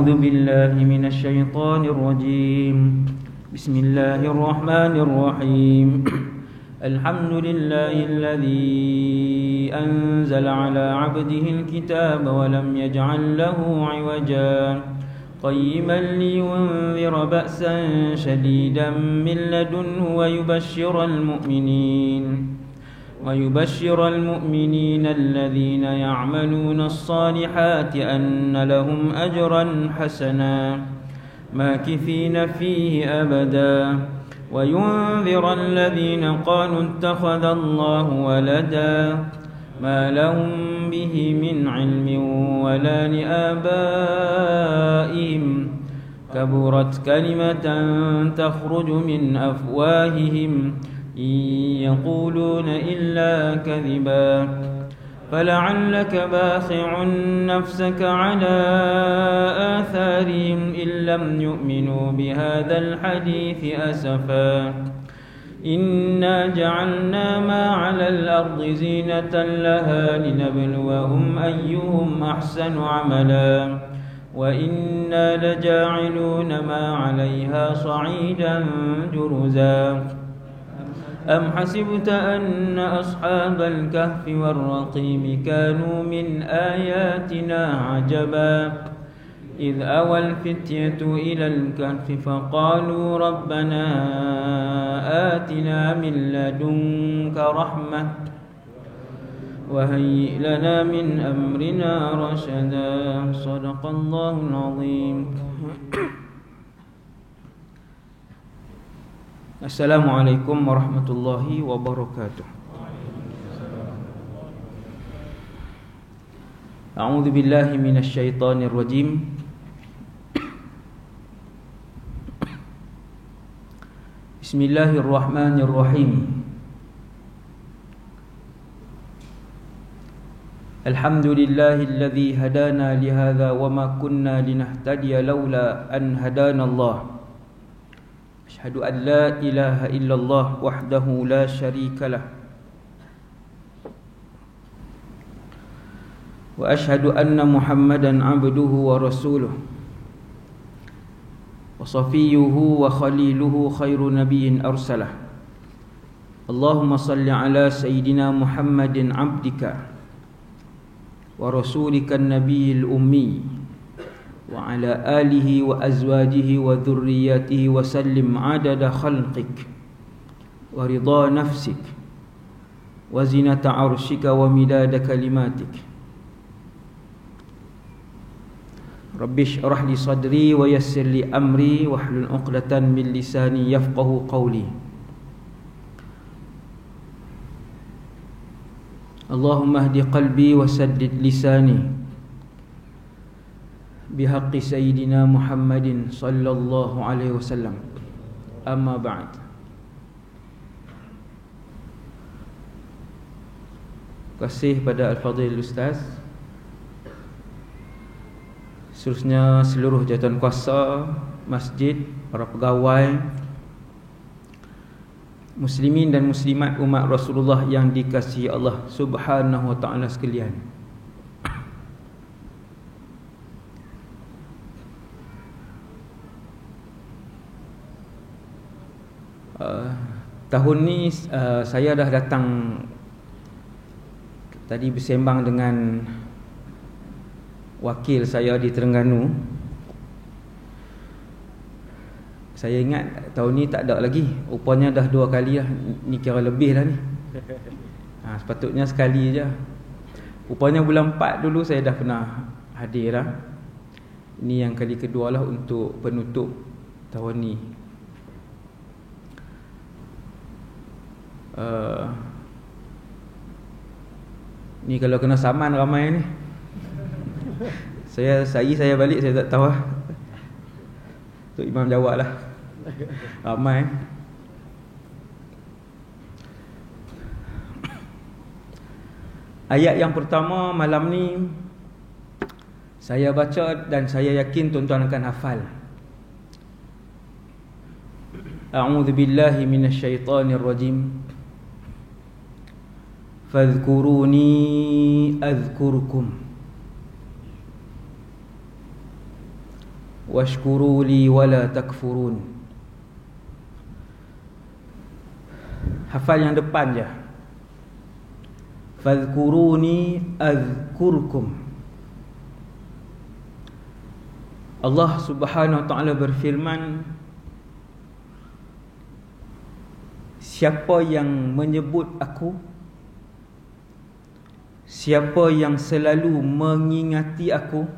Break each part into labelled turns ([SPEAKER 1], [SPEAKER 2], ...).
[SPEAKER 1] أعوذ بالله من الشيطان الرجيم. بسم الله الرحمن الرحيم. الحمد لله الذي أنزل على عبده الكتاب ولم يجعل له عوجا قيما لينذر بأسا شديدا من لدنه ويبشر المؤمنين الذين يعملون الصالحات أن لهم أجرا حسنا ماكثين فيه أبدا وينذر الذين قالوا اتخذ الله ولدا ما لهم به من علم ولا لآبائهم كبرت كلمة تخرج من أفواههم إن يقولون إلا كذبا فلعلك باخع نفسك على آثارهم إن لم يؤمنوا بهذا الحديث أسفا إنا جعلنا ما على الأرض زينة لها لنبلوهم أيهم أحسن عملا وإنا لجاعلون ما عليها صعيدا جرزا أم حسبت أن أصحاب الكهف والرقيم كانوا من آياتنا عجبا إذ أوى الفتية إلى الكهف فقالوا ربنا آتنا من لدنك رحمة وهيئ لنا من أمرنا رشدا. صدق الله العظيم. Assalamualaikum warahmatullahi wabarakatuh. A'udzu billahi minasy syaithanir rajim. Bismillahirrahmanirrahim. Alhamdulillahilladzi hadana lihadza wama kunna linahtadiya laula an hadanallah. أشهد أن لا إله إلا الله وحده لا شريك له وأشهد أن محمدا عبده ورسوله وصفيه وخليله خير نبي أرسله اللهم صل على سيدنا محمد عبدك ورسولك النبي الأمي وعلى آله وأزواجه وذرياته وسلم عدد خلقك ورضا نفسك وزنة عرشك ومداد كلماتك. رب اشرح لي صدري ويسر لي أمري واحلل عقدة من لساني يفقه قولي. اللهم اهد قلبي وسدد لساني بحق سيدنا محمد صلى الله عليه وسلم. أما بعد. Terima kasih pada Al-Fadhil Ustaz, seterusnya seluruh jawatan kuasa masjid, para pegawai, muslimin dan muslimat umat Rasulullah yang dikasihi Allah Subhanahu wa taala sekalian. Tahun ni saya dah datang tadi bersembang dengan wakil saya di Terengganu. Saya ingat tahun ni tak ada lagi. Rupanya dah 2 kali lah. Ni kira lebih dah ni. Sepatutnya sekali je. Rupanya bulan 4 dulu saya dah pernah hadir lah. Ini yang kali kedua lah untuk penutup tahun ni. Ni kalau kena saman ramai ni. Saya balik saya tak tahu lah. Tok Imam jawab lah. Ramai. Ayat yang pertama malam ni saya baca dan saya yakin tuan-tuan akan hafal. A'udzu billahi minasy syaithanir rajim. Fadhkuruni azkurkum washkuru li wala takfurun. Hafal yang depan je. Fadhkuruni azkurkum. Allah Subhanahu wa taala berfirman, siapa yang menyebut aku, siapa yang selalu mengingati aku,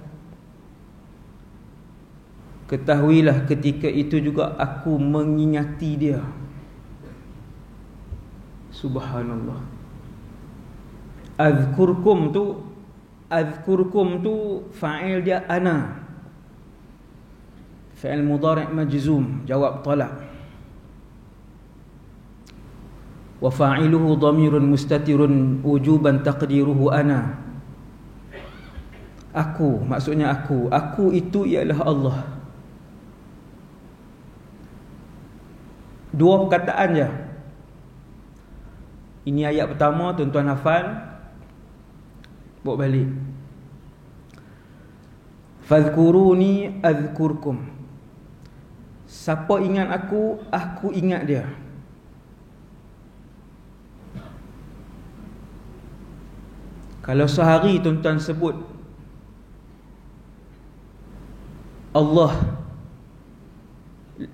[SPEAKER 1] ketahuilah ketika itu juga aku mengingati dia. Subhanallah. Azkurkum tu fa'il dia ana, fa'il mudhari' majzum, jawab talab. Wa fa'iluhu dhamirun mustatirun wujuban taqdiruhu ana. Aku, maksudnya aku. Aku itu ialah Allah. Dua perkataan je. Ini ayat pertama, tuan-tuan hafal. Bawa balik. Fadhkuruni azkurkum. Siapa ingat aku, aku ingat dia. Kalau sehari tuan-tuan sebut Allah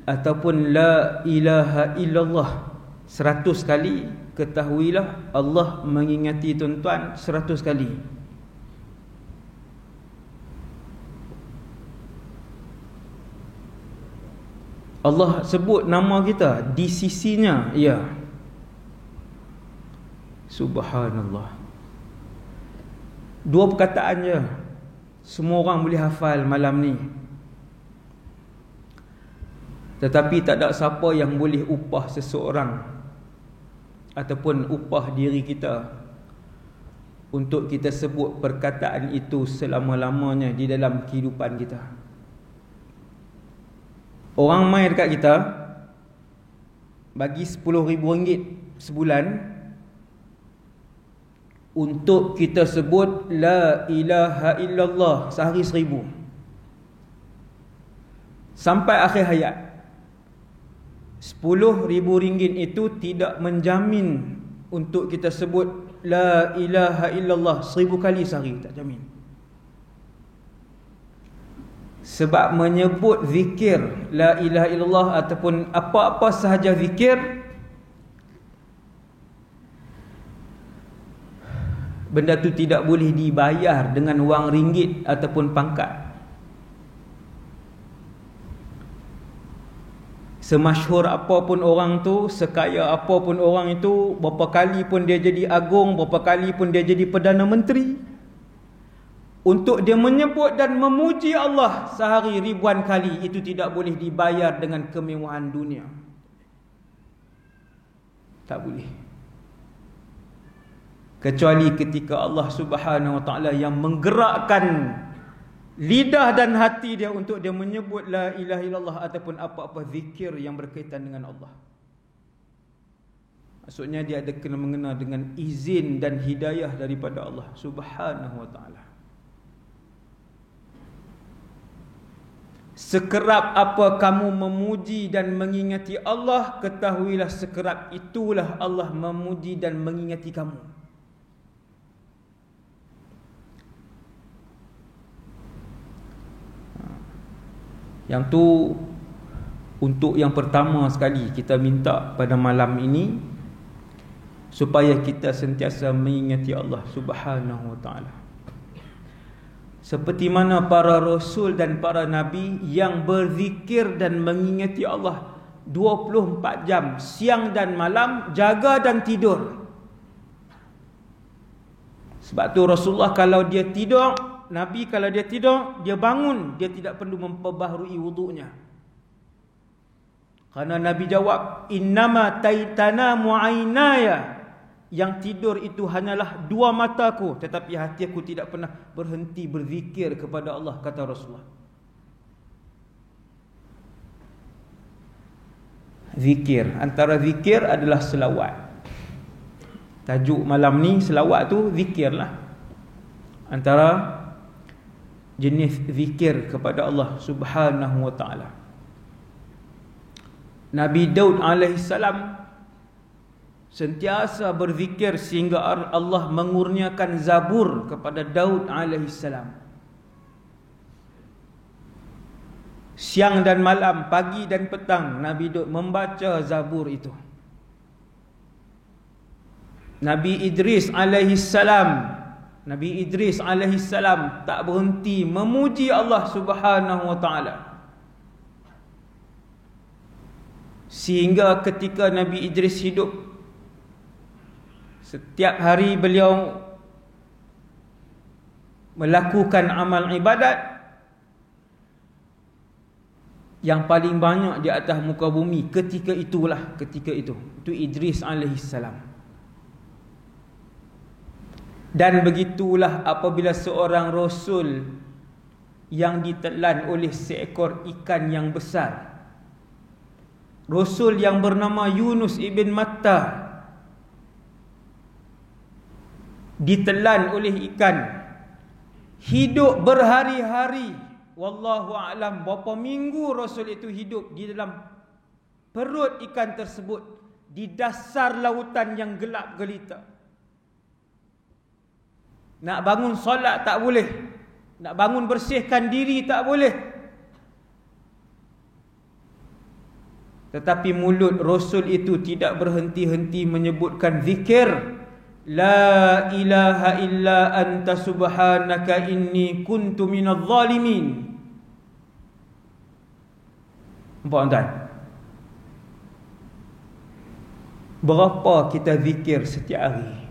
[SPEAKER 1] ataupun la ilaha illallah 100 kali, ketahuilah Allah mengingati tuan-tuan 100 kali. Allah sebut nama kita di sisinya, ya. Subhanallah. Dua perkataan je, semua orang boleh hafal malam ni. Tetapi tak ada siapa yang boleh upah seseorang ataupun upah diri kita untuk kita sebut perkataan itu selama-lamanya di dalam kehidupan kita. Orang mai dekat kita bagi RM10,000 sebulan untuk kita sebut la ilaha illallah sehari 1000 sampai akhir hayat. RM10,000 itu tidak menjamin untuk kita sebut la ilaha illallah 1000 kali sehari, tak jamin. Sebab menyebut zikir la ilaha illallah ataupun apa-apa sahaja zikir, benda tu tidak boleh dibayar dengan wang ringgit ataupun pangkat. Semasyhur apapun orang tu, sekaya apapun orang itu, berapa kali pun dia jadi agung, berapa kali pun dia jadi Perdana Menteri, untuk dia menyebut dan memuji Allah sehari ribuan kali, itu tidak boleh dibayar dengan kemewahan dunia. Tak boleh. Kecuali ketika Allah Subhanahu wa taala yang menggerakkan lidah dan hati dia untuk dia menyebut la ilaha illallah ataupun apa-apa zikir yang berkaitan dengan Allah. Maksudnya dia ada kena mengena dengan izin dan hidayah daripada Allah Subhanahu wa taala. Sekerap apa kamu memuji dan mengingati Allah, ketahuilah sekerap itulah Allah memuji dan mengingati kamu. Yang tu untuk yang pertama sekali kita minta pada malam ini, supaya kita sentiasa mengingati Allah Subhanahu wa taala. Seperti mana para rasul dan para nabi yang berzikir dan mengingati Allah 24 jam, siang dan malam, jaga dan tidur. Sebab tu Rasulullah kalau dia tidur, Nabi kalau dia tidur, dia bangun, dia tidak perlu memperbaharui wudu'nya. Karena Nabi jawab, innama taitana mu'ainaya, yang tidur itu hanyalah dua mataku, tetapi hati aku tidak pernah berhenti berzikir kepada Allah, kata Rasulullah. Zikir, antara zikir adalah selawat. Tajuk malam ni selawat tu zikirlah. Antara jenis zikir kepada Allah Subhanahu wa taala. Nabi Daud alaihissalam sentiasa berzikir sehingga Allah mengurniakan Zabur kepada Daud alaihissalam. Siang dan malam, pagi dan petang, Nabi Daud membaca Zabur itu. Nabi Idris alaihissalam tak berhenti memuji Allah Subhanahu wa taala. Sehingga ketika Nabi Idris hidup, setiap hari beliau melakukan amal ibadat yang paling banyak di atas muka bumi ketika itu. Itu Idris alaihissalam. Dan begitulah apabila seorang rasul yang ditelan oleh seekor ikan yang besar, rasul yang bernama Yunus ibn Matta, ditelan oleh ikan, hidup berhari-hari, wallahu a'lam berapa minggu rasul itu hidup di dalam perut ikan tersebut, di dasar lautan yang gelap gelita. Nak bangun solat tak boleh, nak bangun bersihkan diri tak boleh. Tetapi mulut rasul itu tidak berhenti-henti menyebutkan zikir, la ilaha illa anta subhanaka inni kuntu minadh zalimin. Nampak tuan? Berapa kita zikir setiap hari?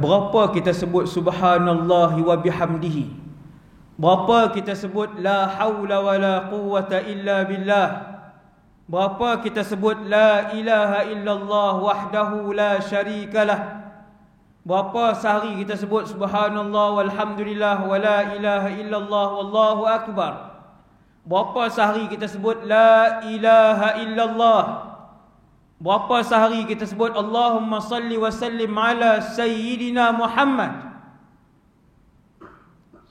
[SPEAKER 1] Berapa kita sebut subhanallahi wa bihamdihi? Berapa kita sebut la haula wa la quwwata illa billah? Berapa kita sebut la ilaha illallah wahdahu la syarikalah? Berapa sehari kita sebut subhanallah walhamdulillah wa la ilaha illallah wallahu akbar? Berapa sehari kita sebut la ilaha illallah? Berapa sehari kita sebut Allahumma salli wa sallim ala Sayyidina Muhammad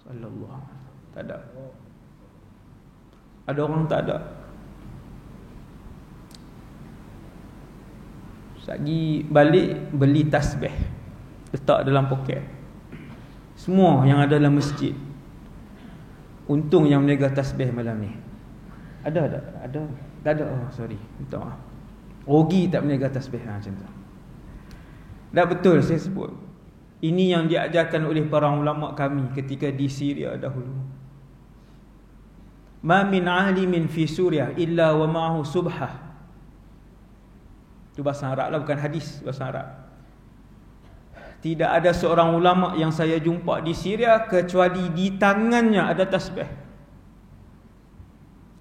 [SPEAKER 1] sallallahu. Tak ada. Ada orang tak ada. Sagi balik beli tasbih, letak dalam poket. Semua yang ada dalam masjid. Untung yang meniaga tasbih malam ni. Ada. Tak ada. Oh sorry, minta maaf. Rugi tak meniaga tasbih macam tu. Dah betul saya sebut. Ini yang diajarkan oleh para ulama kami ketika di Syria dahulu. Ma min alimin fi Suriah illa wa ma'ahu subhah. Itu bahasa Arab lah, bukan hadis, bahasa Arab. Tidak ada seorang ulama yang saya jumpa di Syria kecuali di tangannya ada tasbih.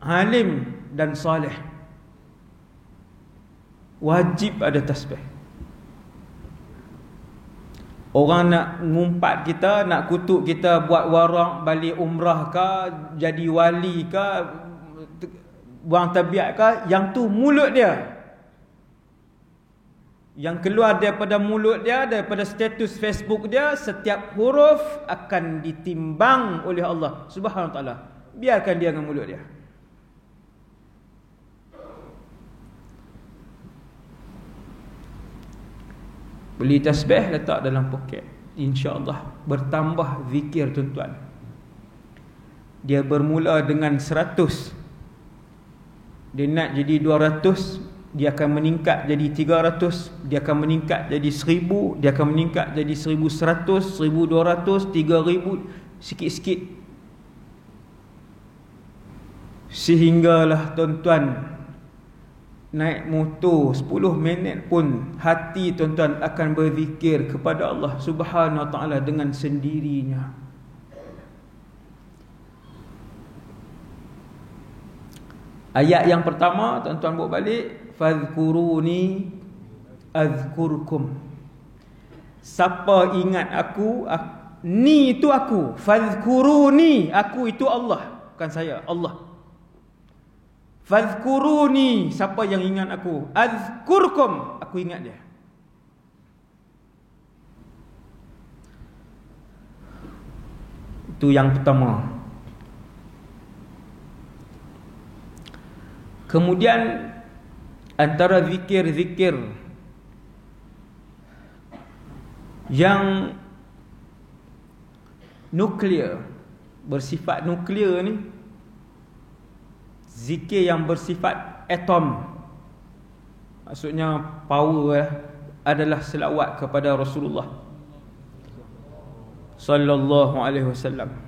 [SPEAKER 1] Alim dan soleh, wajib ada tasbih. Orang nak ngumpat kita, nak kutuk kita buat warak balik umrah ke, jadi wali ke, buang tabiat ke, yang tu mulut dia. Yang keluar daripada mulut dia, daripada status Facebook dia, setiap huruf akan ditimbang oleh Allah Subhanahu wa taala. Biarkan dia dengan mulut dia. Beli tasbih, letak dalam poket. InsyaAllah bertambah zikir tuan-tuan. Dia bermula dengan 100. Dia nak jadi 200, dia akan meningkat jadi 300, dia akan meningkat jadi 1000, dia akan meningkat jadi 1100, 1200, 3000, sikit-sikit. Sehinggalah tuan-tuan naik motor 10 minit pun hati tuan-tuan akan berzikir kepada Allah Subhanahu wa taala dengan sendirinya. Ayat yang pertama tuan-tuan bawa balik, fadhkuruni azkurkum. Siapa ingat aku, ni itu aku. Fadhkuruni, aku itu Allah, bukan saya, Allah. Fadhkuruni, siapa yang ingat aku, azkurkum, aku ingat dia. Itu yang pertama. Kemudian antara zikir-zikir yang nuklear, bersifat nuklear ni, zikir yang bersifat atom, maksudnya power adalah selawat kepada Rasulullah sallallahu alaihi wasallam.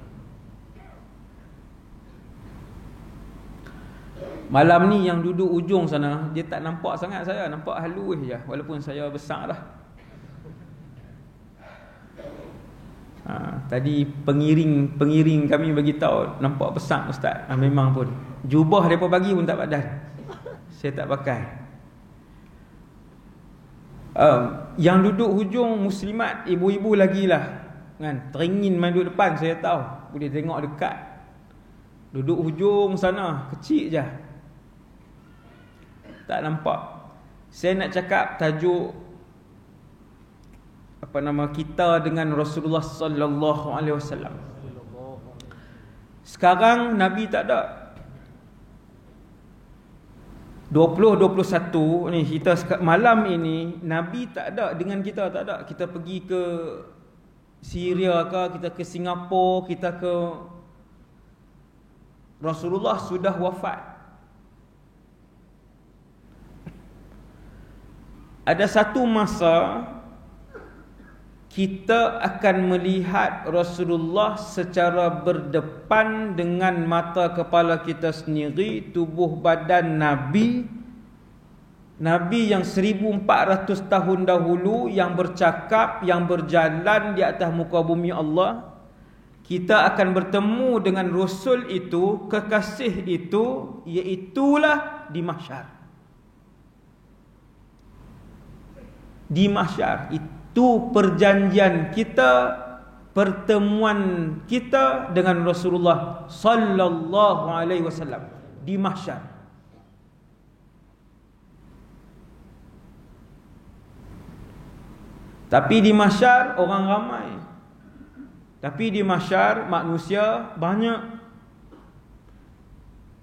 [SPEAKER 1] Malam ni yang duduk ujung sana, dia tak nampak sangat saya, nampak halus je, walaupun saya besar dah. Tadi pengiring kami bagi tahu nampak besar ustaz. Memang pun jubah depa bagi pun tak padan. Saya tak pakai. Yang duduk hujung muslimat, ibu-ibu lagilah kan, teringin main duduk depan, saya tahu. Boleh tengok dekat. Duduk hujung sana, kecil je. Tak nampak. Saya nak cakap tajuk kita dengan Rasulullah sallallahu alaihi wasallam. Sekarang Nabi tak ada. 2021 ni kita malam ini Nabi tak ada dengan kita, tak ada. Kita pergi ke Syria ke, kita ke Singapura, kita ke, Rasulullah sudah wafat. Ada satu masa kita akan melihat Rasulullah secara berdepan dengan mata kepala kita sendiri, tubuh badan Nabi yang 1400 tahun dahulu, yang bercakap, yang berjalan di atas muka bumi Allah. Kita akan bertemu dengan Rasul itu, kekasih itu, iaitulah di mahsyar. Di mahsyar itu perjanjian kita, pertemuan kita dengan Rasulullah sallallahu alaihi wasallam di mahsyar. Tapi di mahsyar orang ramai. Tapi di mahsyar manusia banyak.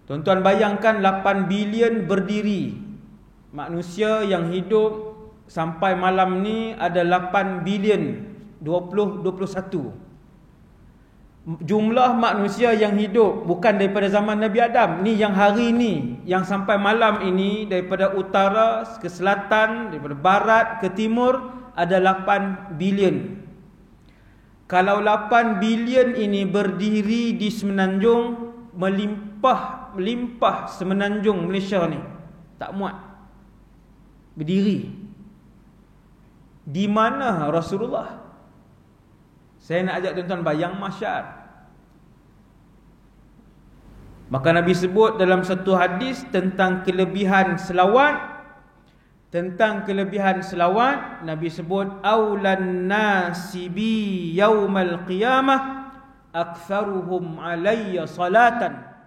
[SPEAKER 1] Tuan-tuan bayangkan 8 bilion berdiri. Manusia yang hidup sampai malam ni ada 8 bilion 2021. Jumlah manusia yang hidup bukan daripada zaman Nabi Adam, ni yang hari ni, yang sampai malam ini, daripada utara ke selatan, daripada barat ke timur, ada 8 bilion. Kalau 8 bilion ini berdiri di semenanjung, melimpah semenanjung Malaysia ni, tak muat berdiri. Di mana Rasulullah? Saya nak ajak tuan-tuan bayang mahsyar. Maka Nabi sebut dalam satu hadis tentang kelebihan selawat. Tentang kelebihan selawat, Nabi sebut aulan nasi bi yaumal qiyamah aktsaruhum alayya salatan.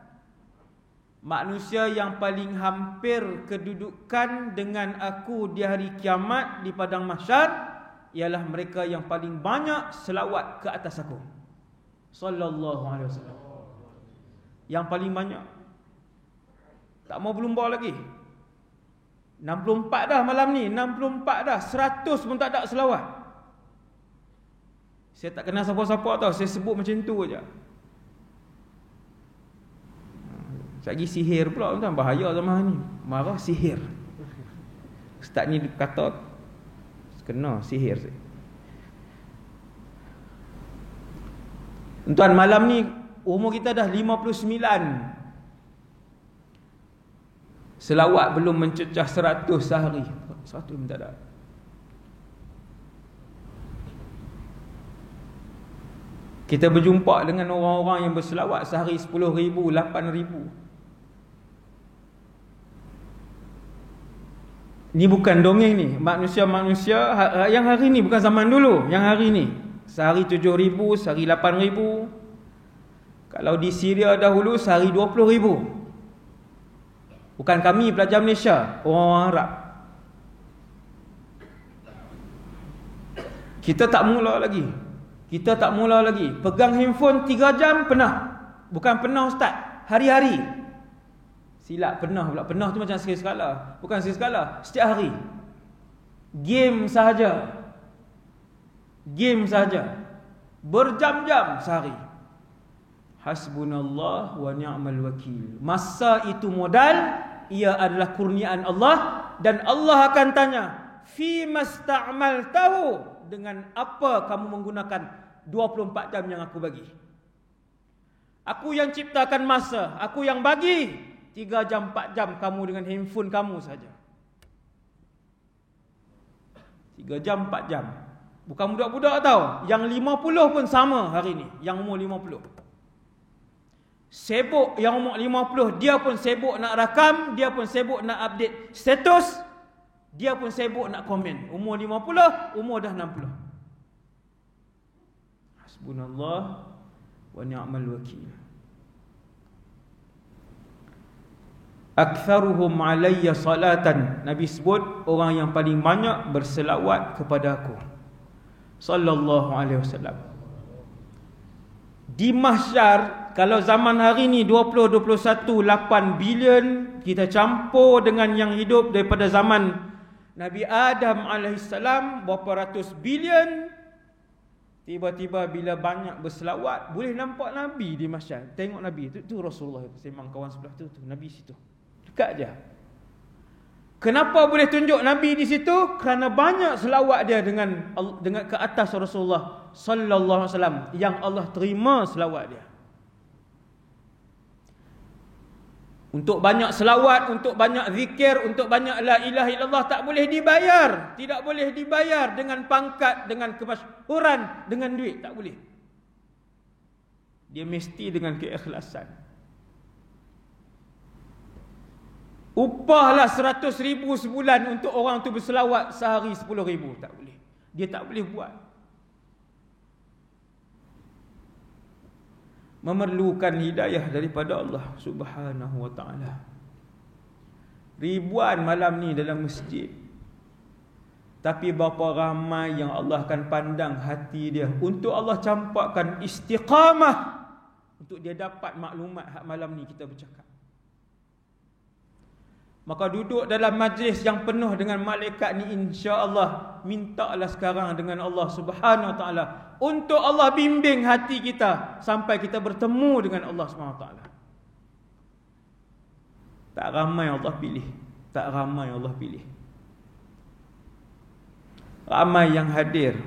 [SPEAKER 1] Manusia yang paling hampir kedudukan dengan aku di hari kiamat, di padang mahsyar, ialah mereka yang paling banyak selawat ke atas aku sallallahu alaihi wasallam. Yang paling banyak. Tak mau berlumba lagi. 64 dah malam ni, 64 dah, 100 pun tak ada selawat. Saya tak kenal siapa-siapa tau, saya sebut macam tu aja. Lagi sihir pula tuan, bahaya zaman ni. Marah sihir. Ustaz ni kata kena sihir. Tuan, malam ni umur kita dah 59. Selawat belum mencecah 100 sehari. 100 pun tak ada. Kita berjumpa dengan orang-orang yang berselawat sehari 10,000, 8,000. Ni bukan dongeng ni. Manusia-manusia yang hari ni, bukan zaman dulu, yang hari ni. Sehari 7,000, sehari 8,000. Kalau di Syria dahulu sehari 20,000. Bukan kami pelajar Malaysia, orang Arab. Kita tak mula lagi. Kita tak mula lagi. Pegang handphone 3 jam pernah. Bukan pernah ustaz, hari-hari. Silap pernah pula. Pernah tu macam sekali sekala. Bukan sekali sekala, setiap hari. Game sahaja. Game sahaja. Berjam-jam sehari. Hasbunallah wa ni'mal wakil. Masa itu modal, ia adalah kurniaan Allah, dan Allah akan tanya, fi masta'maltahu, dengan apa kamu menggunakan 24 jam yang aku bagi. Aku yang ciptakan masa, aku yang bagi 3 jam 4 jam kamu dengan handphone kamu saja. 3 jam 4 jam. Bukan budak-budak tau, yang 50 pun sama hari ni, yang umur 50. Sibuk yang umur 50, dia pun sibuk nak rakam, dia pun sibuk nak update status, dia pun sibuk nak komen. Umur 50, umur dah 60. Hasbunallah wa ni'mal wakil. Aktsaruhum alayya salatan. Nabi sebut orang yang paling banyak berselawat kepada aku, sallallahu alaihi wasallam. Di mahsyar, kalau zaman hari ni 2021 8 bilion, kita campur dengan yang hidup daripada zaman Nabi Adam alaihissalam berapa ratus bilion. Tiba-tiba bila banyak berselawat, boleh nampak Nabi di mahsyar. Tengok Nabi tu Rasulullah sembang kawan sebelah tu Nabi situ. Dekat je. Kenapa boleh tunjuk Nabi di situ? Kerana banyak selawat dia dengan ke atas Rasulullah sallallahu alaihi wasallam, yang Allah terima selawat dia. Untuk banyak selawat, untuk banyak zikir, untuk banyak la ilaha illallah tak boleh dibayar. Tidak boleh dibayar dengan pangkat, dengan kemasyhuran, dengan duit, tak boleh. Dia mesti dengan keikhlasan. Upahlah 100,000 sebulan untuk orang tu berselawat sehari 10,000, tak boleh. Dia tak boleh buat. Memerlukan hidayah daripada Allah Subhanahu wa ta'ala. Ribuan malam ni dalam masjid, tapi berapa ramai yang Allah akan pandang hati dia untuk Allah campakkan istiqamah, untuk dia dapat maklumat hak malam ni kita bercakap. Maka duduk dalam majlis yang penuh dengan malaikat ni, insya-Allah mintalah sekarang dengan Allah Subhanahu wa taala untuk Allah bimbing hati kita sampai kita bertemu dengan Allah Subhanahu wa taala. Tak ramai Allah pilih, tak ramai Allah pilih. Ramai yang hadir,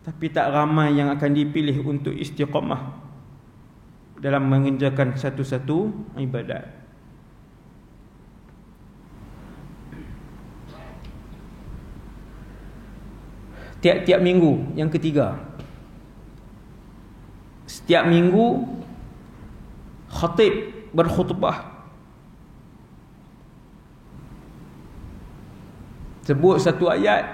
[SPEAKER 1] tapi tak ramai yang akan dipilih untuk istiqamah dalam mengerjakan satu-satu ibadat. Tiap-tiap minggu, yang ketiga, setiap minggu khatib berkhutbah, sebut satu ayat,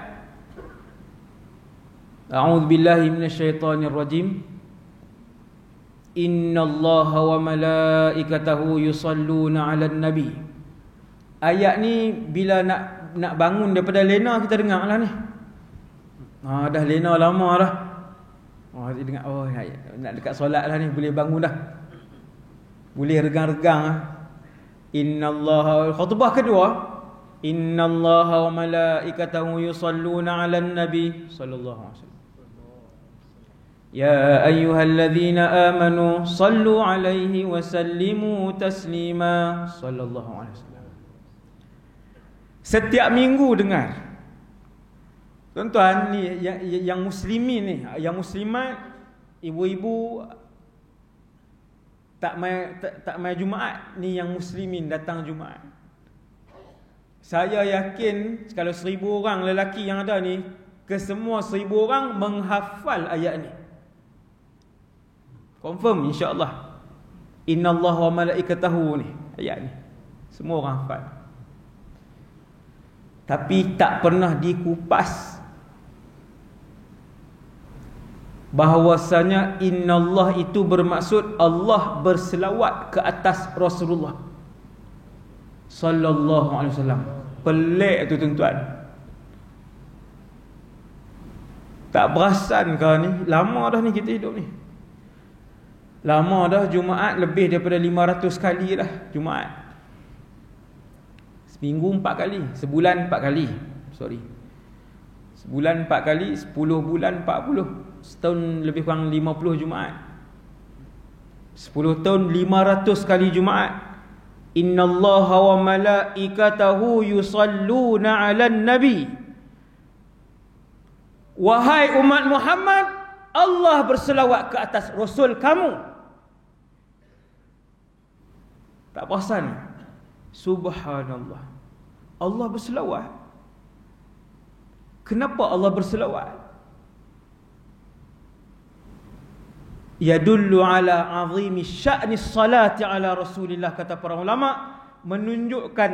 [SPEAKER 1] a'udzu billahi minasyaitonir rajim, innallaha wa malaikatahu yusalluna 'alan nabi. Ayat ni bila nak bangun daripada lena kita dengar lah ni. Dah lena lama dah. Dia dengar, nak dekat solat lah ni, boleh bangun dah. Boleh regang-regang lah. Innallaha, khutbah kedua, innallaha wa malaikatahu yusalluna 'alan nabi sallallahu alaihi wasallam. Ya ayyuhalladzina amanu sallu 'alaihi wa sallimu taslima sallallahu alaihi wasallam. Setiap minggu dengar. Tuan-tuan ni yang muslimin ni, yang muslimat, ibu-ibu tak mai Jumaat ni, yang muslimin datang Jumaat. Saya yakin kalau 1,000 orang lelaki yang ada ni, kesemua 1,000 orang menghafal ayat ni. Confirm insya-Allah. Innallaha wa malaikatahu ni, ayat ni semua orang hafal. Tapi tak pernah dikupas bahawasanya innallah itu bermaksud Allah berselawat ke atas Rasulullah sallallahu alaihi wasallam. Pelik tu tuan-tuan. Tak perasan kau ni, lama dah ni kita hidup ni. Lama dah Jumaat lebih daripada 500 kali dah Jumaat. Seminggu 4 kali, sebulan 4 kali. Sebulan 4 kali, 10 bulan 40. Setahun lebih kurang 50 Jumaat. 10 tahun 500 kali Jumaat. Innallaha wa malaikatahu yusalluna 'alan nabi. Wahai umat Muhammad, Allah berselawat ke atas Rasul kamu. Tak perasan? Subhanallah. Allah berselawat. Kenapa Allah berselawat? Yadullu ala azimi sya'ni salati ala Rasulillah, kata para ulama, menunjukkan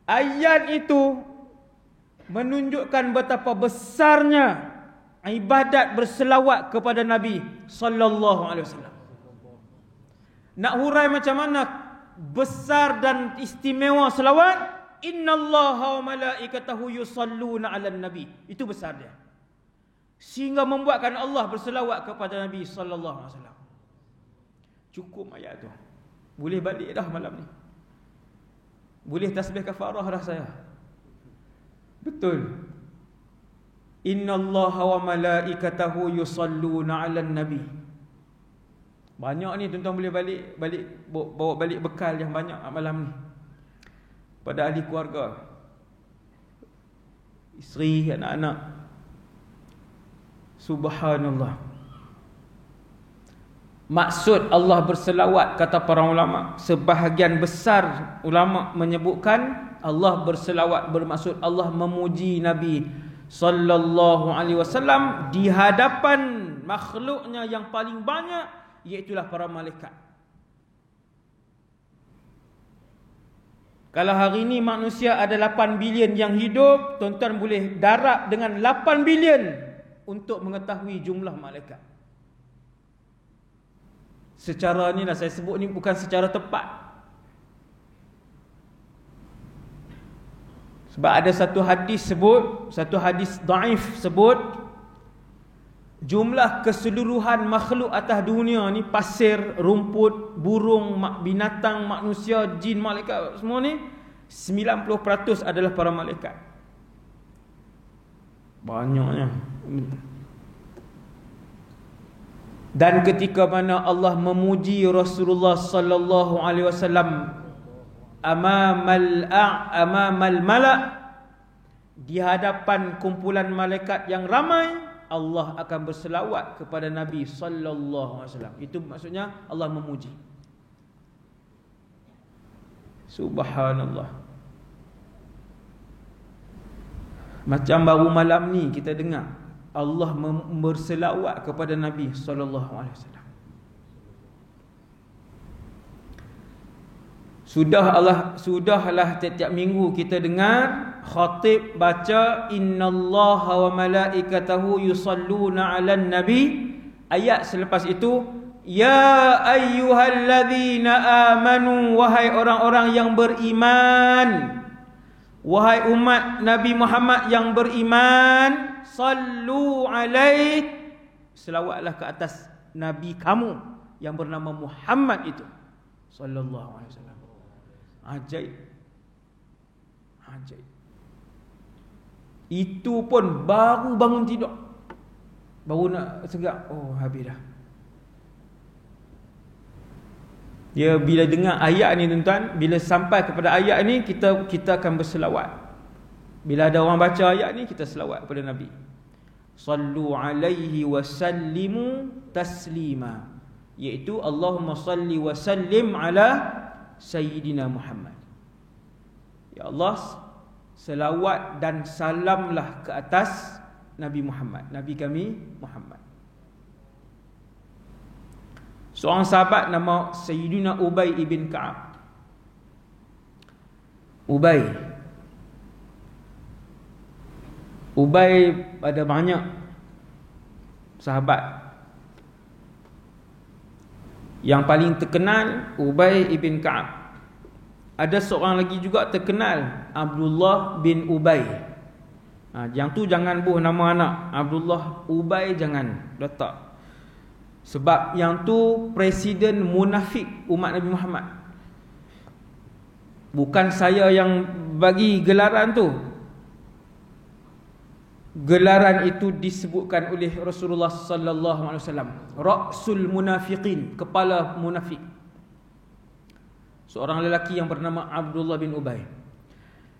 [SPEAKER 1] ayat itu menunjukkan betapa besarnya ibadat berselawat kepada Nabi sallallahu alaihi wasallam. Nak hurai macam mana besar dan istimewa selawat? Innallaha wa malaikatahu yusalluna 'alan nabi. Itu besar dia. Sehingga membuatkan Allah berselawat kepada Nabi sallallahu alaihi wasallam. Cukup ayat tu. Boleh balik dah malam ni. Boleh tasbih kafarah dah saya. Betul. Innallaha wa malaikatahu yusalluna 'alan nabi. Banyak ni tuan-tuan boleh bawa balik bekal yang banyak malam ni pada ahli keluarga, isteri, anak-anak. Subhanallah. Maksud Allah berselawat, kata para ulama, sebahagian besar ulama menyebutkan Allah berselawat bermaksud Allah memuji Nabi sallallahu alaihi wasallam di hadapan makhluknya yang paling banyak, iaitulah para malaikat. Kalau hari ini manusia ada 8 bilion yang hidup, tuan-tuan boleh darab dengan 8 bilion untuk mengetahui jumlah malaikat. Secara ni lah saya sebut ni bukan secara tepat. Sebab ada satu hadis dhaif sebut jumlah keseluruhan makhluk atas dunia ni, pasir, rumput, burung, binatang, manusia, jin, malaikat, semua ni 90% adalah para malaikat. Banyaknya. Dan ketika mana Allah memuji Rasulullah sallallahu alaihi wasallam amamal malak, di hadapan kumpulan malaikat yang ramai, Allah akan berselawat kepada Nabi sallallahu alaihi wasallam. Itu maksudnya Allah memuji. Subhanallah. Macam baru malam ni kita dengar Allah berselawat kepada Nabi sallallahu alaihi wasallam. Sudahlah tiap-tiap minggu kita dengar khatib baca innallaha wa malaikatahu yusalluna 'alan nabi. Ayat selepas itu, ya ayyuhalladzina amanu, wahai orang-orang yang beriman, wahai umat Nabi Muhammad yang beriman, sallu alaihi, selawatlah ke atas nabi kamu yang bernama Muhammad itu sallallahu alaihi wasallam. Ajaib. Itu pun baru bangun tidur, baru nak segak, oh habis dah. Ya, bila dengar ayat ni tuan-tuan, bila sampai kepada ayat ni, kita akan berselawat. Bila ada orang baca ayat ni, kita selawat kepada Nabi. Sallu alaihi wa sallimu taslima, iaitu Allahumma salli wa sallim ala Sayyidina Muhammad. Ya Allah, selawat dan salamlah ke atas Nabi Muhammad, Nabi kami Muhammad. Seorang sahabat nama Sayyidina Ubay ibn Ka'ab. Ubay ada banyak sahabat. Yang paling terkenal Ubay ibn Ka'ab. Ada seorang lagi juga terkenal, Abdullah bin Ubay. Yang tu jangan buh nama anak Abdullah, Ubay jangan letak. Sebab yang tu presiden munafik umat Nabi Muhammad. Bukan saya yang bagi gelaran tu. Gelaran itu disebutkan oleh Rasulullah sallallahu alaihi wasallam, Ra'sul munafiqin, kepala munafik. Seorang lelaki yang bernama Abdullah bin Ubay.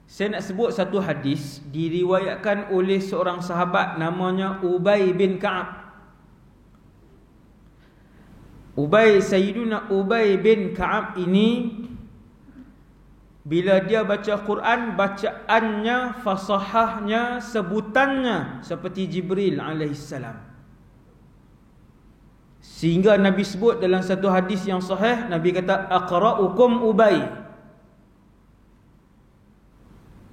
[SPEAKER 1] Saya nak sebut satu hadis diriwayatkan oleh seorang sahabat namanya Ubay bin Ka'ab. Sayyiduna Ubay bin Ka'ab ini, bila dia baca Quran, bacaannya, fasahahnya, sebutannya seperti Jibril alaihissalam. Sehingga Nabi sebut dalam satu hadis yang sahih, Nabi kata, aqra'ukum Ubay.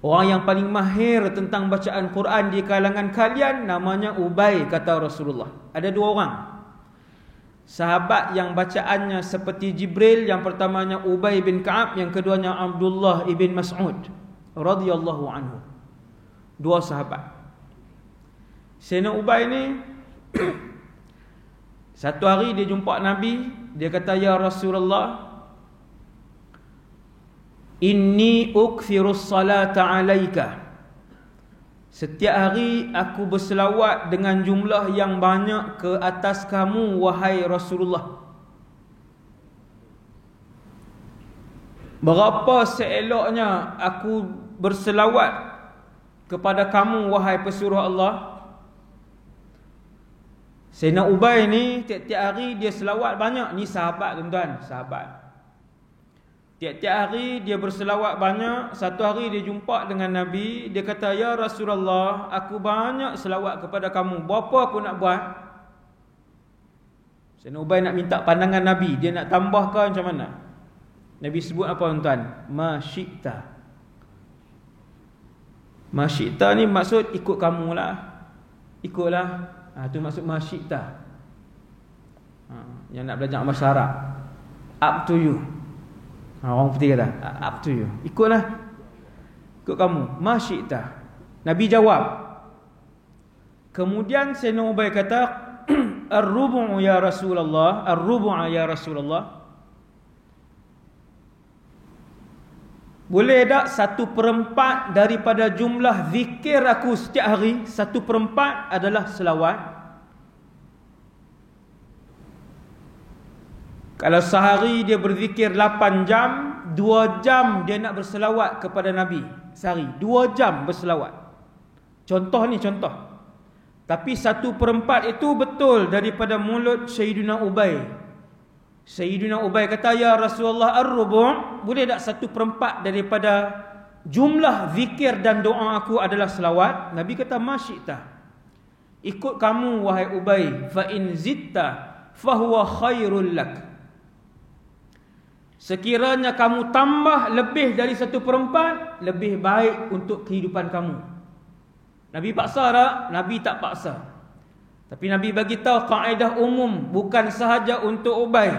[SPEAKER 1] Orang yang paling mahir tentang bacaan Quran di kalangan kalian namanya Ubay, kata Rasulullah. Ada dua orang sahabat yang bacaannya seperti Jibril. Yang pertamanya Ubay bin Ka'ab, yang keduanya Abdullah ibn Mas'ud radhiyallahu anhu. Dua sahabat. Sayyidina Ubay ni satu hari dia jumpa Nabi, dia kata, ya Rasulullah, inni ukthirus salata alaika. Setiap hari aku berselawat dengan jumlah yang banyak ke atas kamu, wahai Rasulullah. Berapa seeloknya aku berselawat kepada kamu, wahai pesuruh Allah? Sayyidina Ubay ni tiap-tiap hari dia selawat banyak. Ni sahabat, tuan-tuan, sahabat. Tiap-tiap hari dia berselawat banyak. Satu hari dia jumpa dengan Nabi, dia kata, ya Rasulullah, aku banyak selawat kepada kamu, berapa aku nak buat? Sayyidina Ubay nak minta pandangan Nabi, dia nak tambahkan macam mana? Nabi sebut apa, tuan-tuan? Ma syi'ta. Ma syi'ta ni maksud ikut kamu lah. Ikutlah. Tu maksud ma syi'ta. Yang nak belajar bahasa Arab, up to you. Orang putih kata, up to you. Ikutlah. Ikut kamu. Ma syi'ta. Nabi jawab. Kemudian Sayyidina Ubay kata, ar-rubu'u ya Rasulullah. Ar-rubu'u ya Rasulullah. Boleh tak 1/4 daripada jumlah zikir aku setiap hari, 1/4 adalah selawat? Kalau sehari dia berzikir 8 jam, 2 jam dia nak berselawat kepada Nabi. Sehari 2 jam berselawat. Contoh ni, contoh. Tapi 1/4 itu betul daripada mulut Sayyidina Ubay. Sayyidina Ubay kata, ya Rasulullah, ar-rubu', boleh tak 1/4 daripada jumlah zikir dan doa aku adalah selawat? Nabi kata, ma syi'ta. Ikut kamu, wahai Ubay. Fa in zitta fahuwa khairul lak. Sekiranya kamu tambah lebih dari 1/4, lebih baik untuk kehidupan kamu. Nabi paksa tak? Nabi tak paksa. Tapi Nabi bagi tahu kaedah umum, bukan sahaja untuk Ubay.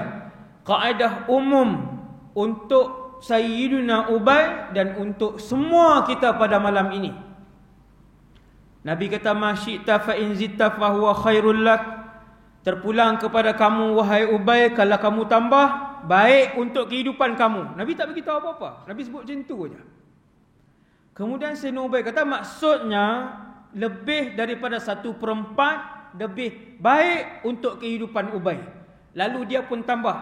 [SPEAKER 1] Kaedah umum untuk Sayyidina Ubay dan untuk semua kita pada malam ini. Nabi kata, ma syi'ta fa in zitta fa huwa khairul lak. Terpulang kepada kamu, wahai Ubay, kalau kamu tambah, baik untuk kehidupan kamu. Nabi tak beritahu apa-apa. Nabi sebut macam tu saja. Kemudian Sayyidina Ubay kata, maksudnya lebih daripada 1/4 lebih baik untuk kehidupan Ubay. Lalu dia pun tambah,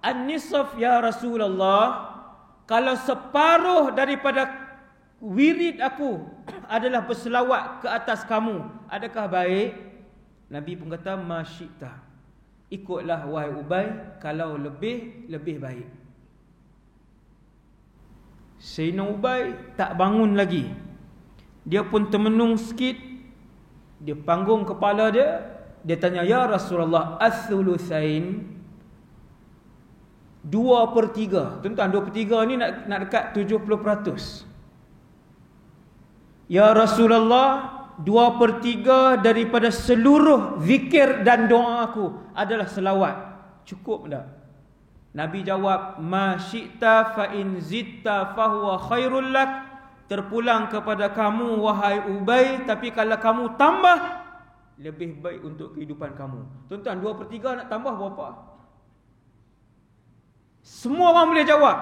[SPEAKER 1] an-nisf ya Rasulullah, kalau separuh daripada wirid aku adalah berselawat ke atas kamu, adakah baik? Nabi pun kata, ma syi'ta. Ikutlah wahai Ubay, kalau lebih, lebih baik. Sayyidina Ubay tak bangun lagi. Dia pun termenung sikit. Dia panggung kepala dia. Dia tanya, ya Rasulullah, as-thulutsain, 2/3. Tuan-tuan, 2/3 ni nak dekat 70%. Ya Rasulullah, 2/3 daripada seluruh zikir dan doa aku adalah selawat. Cukup tak? Nabi jawab, ma syi'ta fa in zitta fa huwa khairul lak terpulang kepada kamu wahai Ubay, tapi kalau kamu tambah, lebih baik untuk kehidupan kamu. Tuan-tuan, 2/3 nak tambah berapa? Semua orang boleh jawab.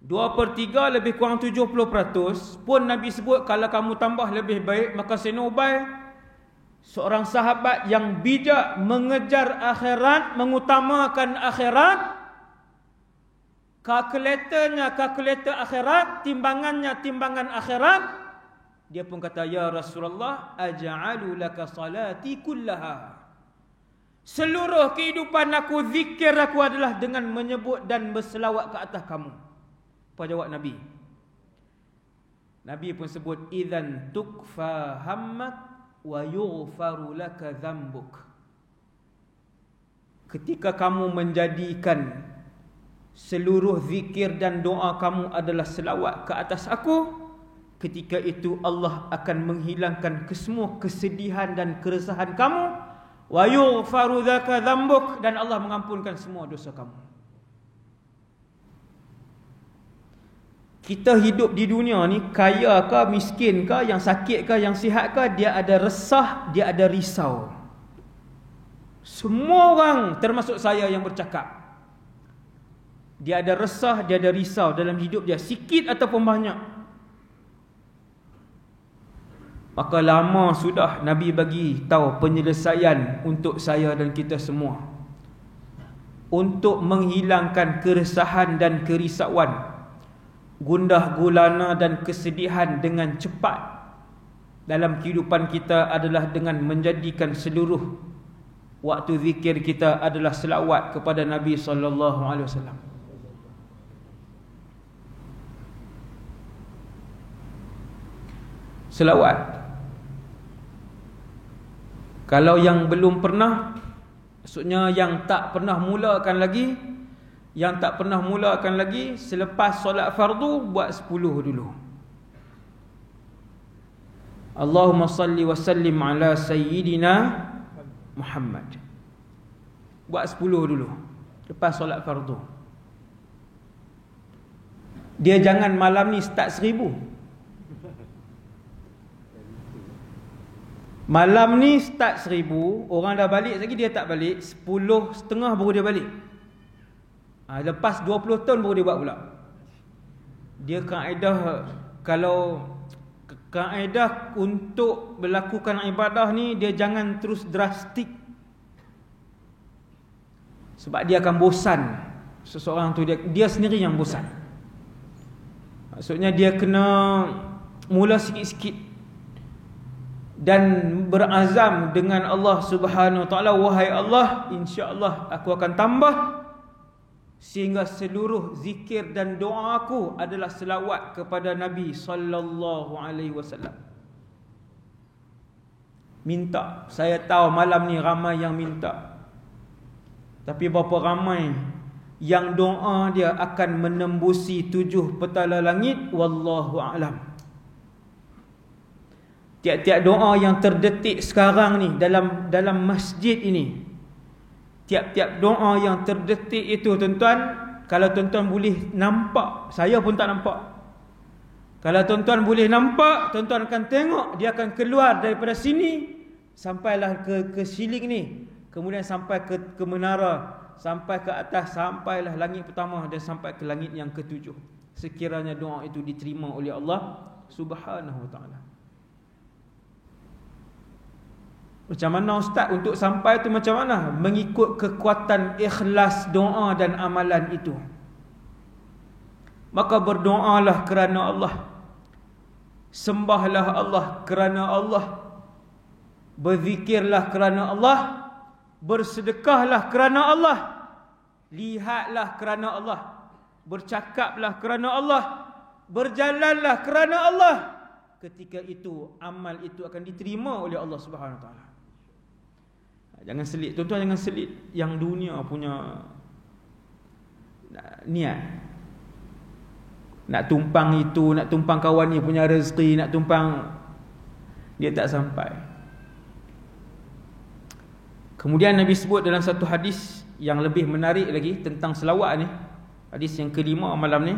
[SPEAKER 1] 2/3 lebih kurang 70% pun Nabi sebut kalau kamu tambah lebih baik. Maka Sayyidina Ubay, seorang sahabat yang bijak, mengejar akhirat, mengutamakan akhirat, kalkulator akhirat, timbangannya timbangan akhirat, dia pun kata, ya Rasulullah, aja'alu laka salati kullaha, seluruh kehidupan aku, zikir aku adalah dengan menyebut dan berselawat ke atas kamu. Apa jawab Nabi? Nabi pun sebut, idzan tukfa hammak wa yughfaru laka dzambuk. Ketika kamu menjadikan seluruh zikir dan doa kamu adalah selawat ke atas aku, ketika itu Allah akan menghilangkan kesemua kesedihan dan keresahan kamu, wa yughfaru laka dzambuk, dan Allah mengampunkan semua dosa kamu. Kita hidup di dunia ni, kaya ke, miskin ke, yang sakit ke, yang sihat ke, dia ada resah, dia ada risau. Semua orang, termasuk saya yang bercakap, dia ada resah, dia ada risau dalam hidup dia, sikit ataupun banyak. Maka lama sudah Nabi bagi tahu penyelesaian untuk saya dan kita semua, untuk menghilangkan keresahan dan kerisauan, gundah gulana dan kesedihan dengan cepat dalam kehidupan kita adalah dengan menjadikan seluruh waktu zikir kita adalah selawat kepada Nabi SAW. Selawat. Kalau yang belum pernah, maksudnya yang tak pernah mulakan lagi, selepas solat fardu, buat 10 dulu. Allahumma salli wa sallim ala sayyidina Muhammad. Buat 10 dulu lepas solat fardu. Dia jangan malam ni start 1000. Malam ni start 1000, orang dah balik lagi dia tak balik, 10:30 baru dia balik. Lepas 20 tahun baru dia buat pula. Dia kaedah, kalau kaedah untuk melakukan ibadah ni, dia jangan terus drastik, sebab dia akan bosan. Seseorang tu dia sendiri yang bosan. Maksudnya dia kena mula sikit-sikit dan berazam dengan Allah Subhanahu Wa Taala, wahai Allah, insya-Allah aku akan tambah, sehingga seluruh zikir dan doa aku adalah selawat kepada Nabi sallallahu alaihi wasallam. Minta, saya tahu malam ni ramai yang minta, tapi berapa ramai yang doa dia akan menembusi 7 petala langit, wallahu a'lam. Tiap-tiap doa yang terdetik sekarang ni dalam masjid ini, tiap-tiap doa yang terdetik itu, tuan-tuan, kalau tuan-tuan boleh nampak, saya pun tak nampak. Kalau tuan-tuan boleh nampak, tuan-tuan akan tengok dia akan keluar daripada sini sampailah ke siling ni, kemudian sampai ke menara, sampai ke atas, sampailah langit pertama dan sampai ke langit yang ke-7. Sekiranya doa itu diterima oleh Allah Subhanahu Wa Taala. Macam mana ustaz untuk sampai tu macam mana? Mengikut kekuatan ikhlas doa dan amalan itu. Maka berdoalah kerana Allah, sembahlah Allah kerana Allah, berzikirlah kerana Allah, bersedekahlah kerana Allah, lihatlah kerana Allah, bercakaplah kerana Allah, berjalanlah kerana Allah. Ketika itu amal itu akan diterima oleh Allah Subhanahu Wa Taala. Jangan selit, tuan-tuan, jangan selit yang dunia punya niat. Nak tumpang itu, nak tumpang kawan ni punya rezeki, nak tumpang, dia tak sampai. Kemudian Nabi sebut dalam satu hadis yang lebih menarik lagi tentang selawat ni, hadis yang kelima malam ni.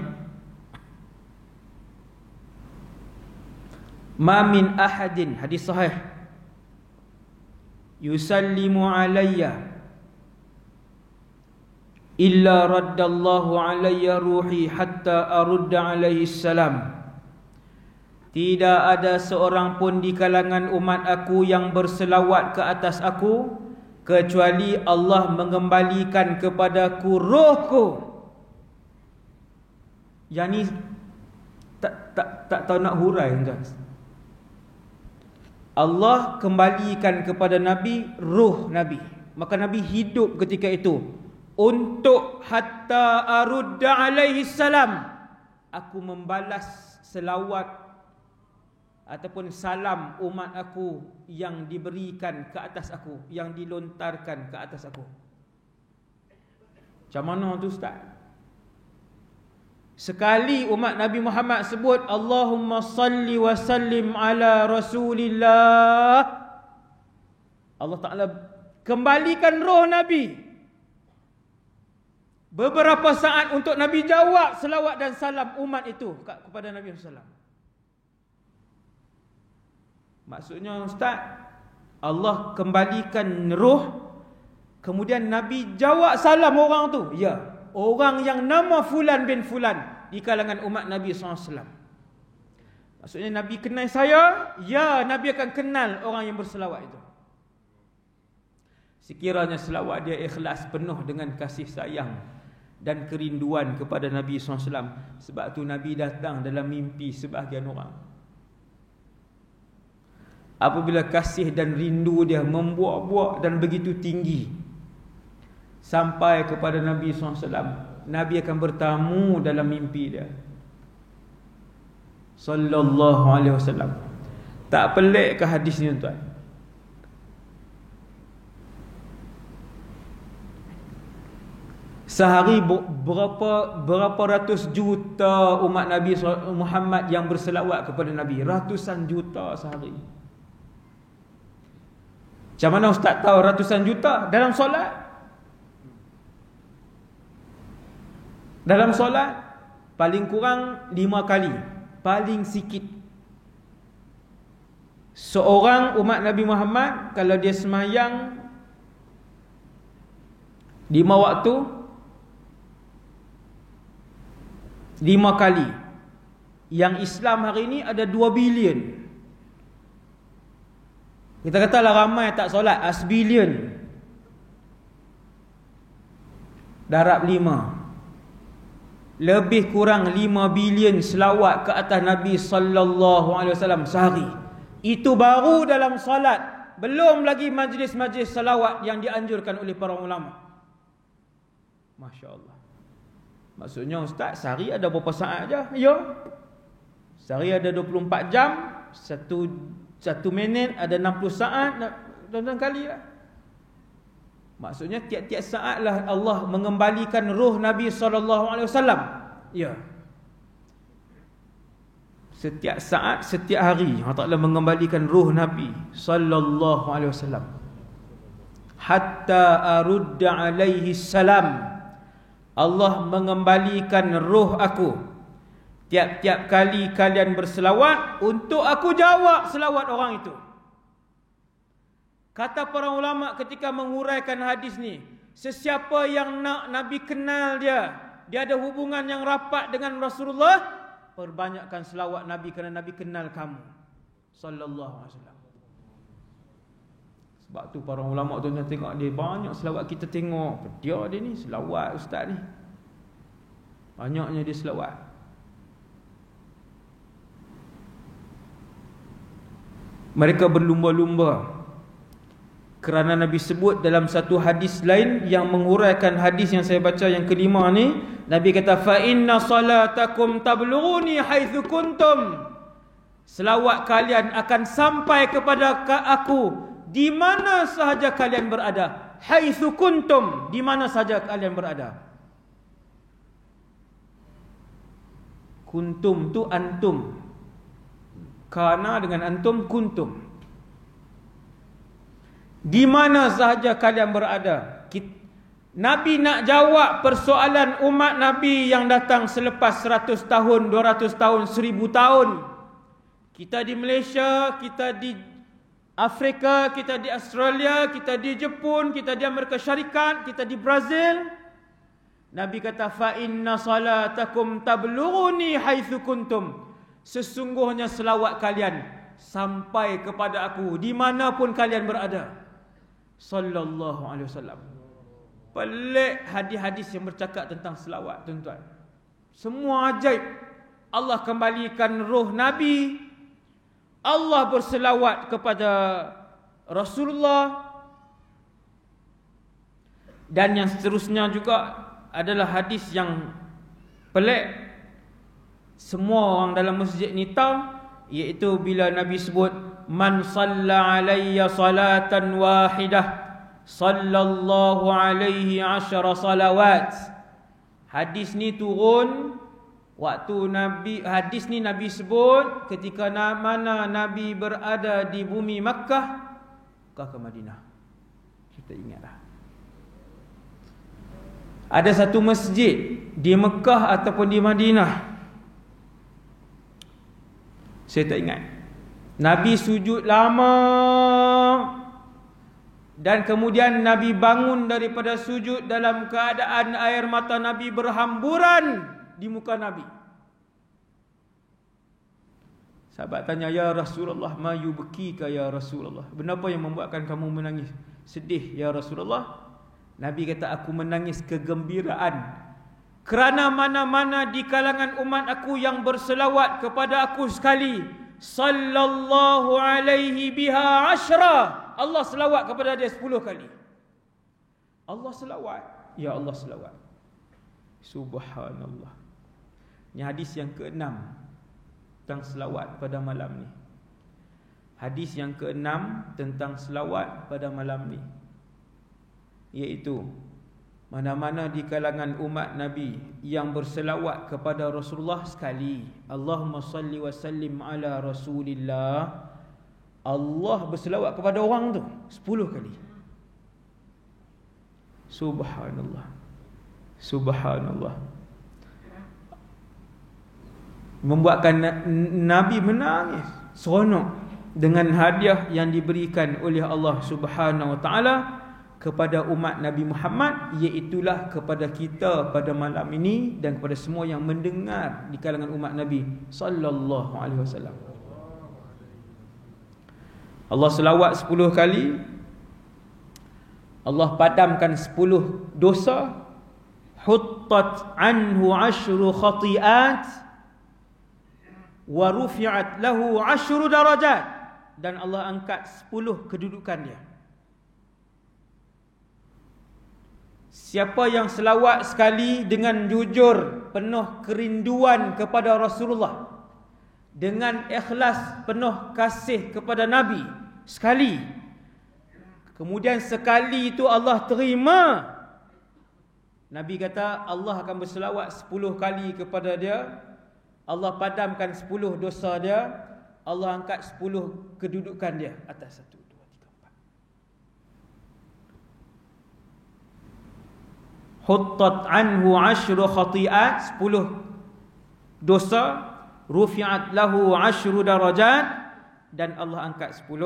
[SPEAKER 1] ma min ahadin, hadis sahih, yusallimu alayya illa raddallahu alayya ruhi hatta arudda alaihi salam. Tidak ada seorang pun di kalangan umat aku yang berselawat ke atas aku kecuali Allah mengembalikan kepadaku rohku. Yang ni tak tahu nak hurai tuan. Allah kembalikan kepada Nabi roh Nabi, maka Nabi hidup ketika itu untuk hatta arudda alaihi salam, aku membalas selawat ataupun salam umat aku yang diberikan ke atas aku, yang dilontarkan ke atas aku. Macam mana tu ustaz? Sekali umat Nabi Muhammad sebut Allahumma salli wa sallim ala Rasulillah, Allah Ta'ala kembalikan roh Nabi. Beberapa saat untuk Nabi jawab selawat dan salam umat itu kepada Nabi SAW. Maksudnya ustaz, Allah kembalikan roh, kemudian Nabi jawab salam orang tu. Ya, orang yang nama fulan bin fulan di kalangan umat Nabi SAW. Maksudnya Nabi kenal saya, ya, Nabi akan kenal orang yang berselawat itu. Sekiranya selawat dia ikhlas, penuh dengan kasih sayang dan kerinduan kepada Nabi SAW. Sebab tu Nabi datang dalam mimpi sebahagian orang. Apabila kasih dan rindu dia membuak-buak dan begitu tinggi sampai kepada Nabi SAW, Nabi akan bertamu dalam mimpi dia sallallahu alaihi wasallam. Tak pelik ke hadis ni tuan? Sehari berapa ratus juta umat Nabi Muhammad yang berselawat kepada Nabi. Ratusan juta sehari. Macam mana ustaz tahu ratusan juta? Dalam solat. Dalam solat paling kurang 5 kali, paling sikit. Seorang umat Nabi Muhammad kalau dia semayang 5 waktu, 5 kali. Yang Islam hari ini ada 2 bilion. Kita katalah ramai tak solat, asbilion. Darab 5. Lebih kurang 5 bilion selawat ke atas Nabi sallallahu alaihi wasallam sehari. Itu baru dalam solat, belum lagi majlis-majlis selawat yang dianjurkan oleh para ulama. Masya-Allah. Maksudnya ustaz, sehari ada berapa saat aja? Ya. Sehari ada 24 jam, satu minit ada 60 saat, dan kali lah. Maksudnya tiap-tiap saat lah Allah mengembalikan roh Nabi SAW. Ya. Setiap saat, setiap hari Allah Ta'ala mengembalikan roh Nabi SAW. Hatta arudda alaihi salam, Allah mengembalikan roh aku. Tiap-tiap kali kalian berselawat, untuk aku jawab selawat orang itu. Kata para ulama ketika menguraikan hadis ni, sesiapa yang nak Nabi kenal dia ada hubungan yang rapat dengan Rasulullah, perbanyakkan selawat Nabi kerana Nabi kenal kamu sallallahu alaihi wasallam. Sebab tu para ulama tu nak tengok dia banyak selawat, kita tengok dia ni selawat ustaz ni. Banyaknya dia selawat. Mereka berlumba-lumba kerana Nabi sebut dalam satu hadis lain yang menguraikan hadis yang saya baca yang kelima ni. Nabi kata, fa inna salatakum tablughuni haitsu kuntum, selawat kalian akan sampai kepada aku di mana sahaja kalian berada. Haitsu kuntum, di mana sahaja kalian berada. Kuntum tu antum, kana dengan antum kuntum. Di mana sahaja kalian berada. Nabi nak jawab persoalan umat Nabi yang datang selepas 100 tahun, 200 tahun, 1000 tahun. Kita di Malaysia, kita di Afrika, kita di Australia, kita di Jepun, kita di Amerika Syarikat, kita di Brazil. Nabi kata, fa inna salatakum tablughuni haitsu kuntum. Sesungguhnya selawat kalian sampai kepada aku dimanapun kalian berada. Sallallahu alaihi wasallam. Pelik hadis-hadis yang bercakap tentang selawat, tuan-tuan. Semua ajaib. Allah kembalikan roh Nabi. Allah berselawat kepada Rasulullah. Dan yang seterusnya juga adalah hadis yang pelik. Semua orang dalam masjid ni tahu, iaitu bila Nabi sebut, man salla alayya salatan wahidah sallallahu alaihi 10 salawat. Hadis ni turun waktu hadis ni Nabi sebut ketika mana Nabi berada di bumi Makkah ke Madinah. Kita ingatlah. Ada satu masjid di Mekah ataupun di Madinah, saya tak ingat, Nabi sujud lama, dan kemudian Nabi bangun daripada sujud dalam keadaan air mata Nabi berhamburan di muka Nabi. Sahabat tanya, ya Rasulullah, ma yubkika ya Rasulullah, kenapa yang membuatkan kamu menangis? Sedih ya Rasulullah. Nabi kata, aku menangis kegembiraan kerana mana-mana di kalangan umat aku yang berselawat kepada aku sekali, sallallahu alaihi biha 10, Allah selawat kepada dia 10 kali. Allah selawat, ya Allah selawat. Subhanallah. Ini hadis yang ke-6 tentang selawat pada malam ni. Hadis yang ke-6 tentang selawat pada malam ni, iaitu mana-mana di kalangan umat Nabi yang berselawat kepada Rasulullah sekali, Allahumma salli wa sallim ala Rasulillah, Allah berselawat kepada orang tu 10 kali. Subhanallah. Subhanallah. Membuatkan Nabi menangis seronok dengan hadiah yang diberikan oleh Allah Subhanahu wa taala kepada umat Nabi Muhammad, iaitulah kepada kita pada malam ini dan kepada semua yang mendengar di kalangan umat Nabi sallallahu alaihi wasallam. Allah selawat 10 kali, Allah padamkan 10 dosa, huttat anhu 10 khati'at wa rufi'at lahu 10 darajat, dan Allah angkat 10 kedudukan dia. Siapa yang selawat sekali dengan jujur, penuh kerinduan kepada Rasulullah, dengan ikhlas, penuh kasih kepada Nabi sekali, kemudian sekali itu Allah terima, Nabi kata Allah akan berselawat 10 kali kepada dia, Allah padamkan 10 dosa dia, Allah angkat 10 kedudukan dia atas 1, 2, 3, 4. Huttat anhu 10 khati'at, 10 dosa, rufi'at lahu 10 darajat, dan Allah angkat 10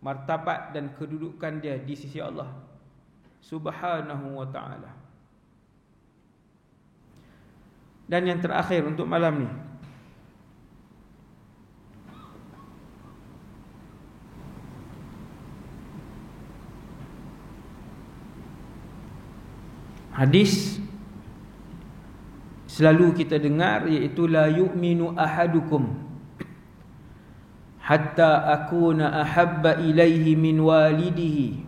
[SPEAKER 1] martabat dan kedudukan dia di sisi Allah Subhanahu wa ta'ala. Dan yang terakhir untuk malam ni, hadis selalu kita dengar, iaitu la yu'minu ahadukum hatta akuna ahabba ilaihi min walidihi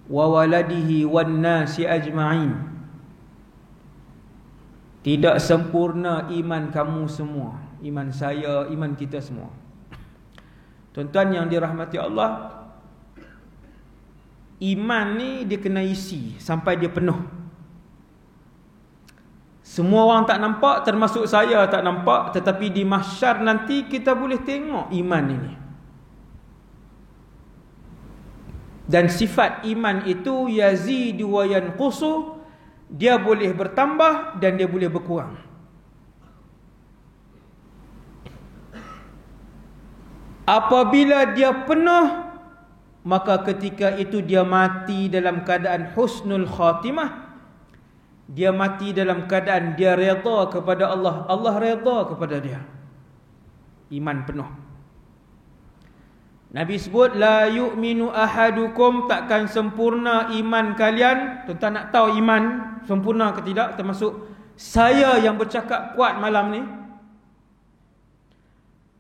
[SPEAKER 1] wa waladihi wan nasi ajma'in. Tidak sempurna iman kamu semua, iman saya, iman kita semua. Tuan-tuan yang dirahmati Allah, iman ni dia kena isi sampai dia penuh. Semua orang tak nampak, termasuk saya tak nampak, tetapi di mahsyar nanti kita boleh tengok iman ini. Dan sifat iman itu yazidu wa yanqusu, dia boleh bertambah dan dia boleh berkurang. Apabila dia penuh, maka ketika itu dia mati dalam keadaan husnul khatimah. Dia mati dalam keadaan dia redha kepada Allah, Allah redha kepada dia. Iman penuh. Nabi sebut, la yu'minu ahadukum, takkan sempurna iman kalian. Tuan-tuan nak tahu iman sempurna ke tidak? Termasuk saya yang bercakap kuat malam ni.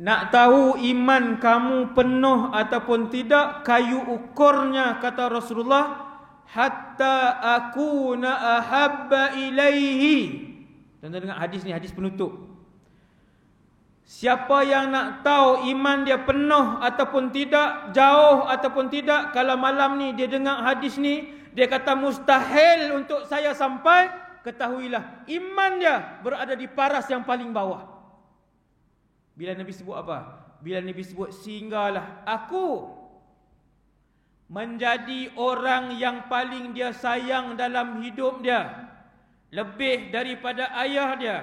[SPEAKER 1] Nak tahu iman kamu penuh ataupun tidak, kayu ukurnya, kata Rasulullah, hatta akuna ahabba ilaihi. Tuan-tuan dengar hadis ni, hadis penutup. Siapa yang nak tahu iman dia penuh ataupun tidak, jauh ataupun tidak, kalau malam ni dia dengar hadis ni, dia kata mustahil untuk saya sampai, ketahuilah iman dia berada di paras yang paling bawah. Bila Nabi sebut apa? Bila Nabi sebut, sehinggalah aku menjadi orang yang paling dia sayang dalam hidup dia, lebih daripada ayah dia,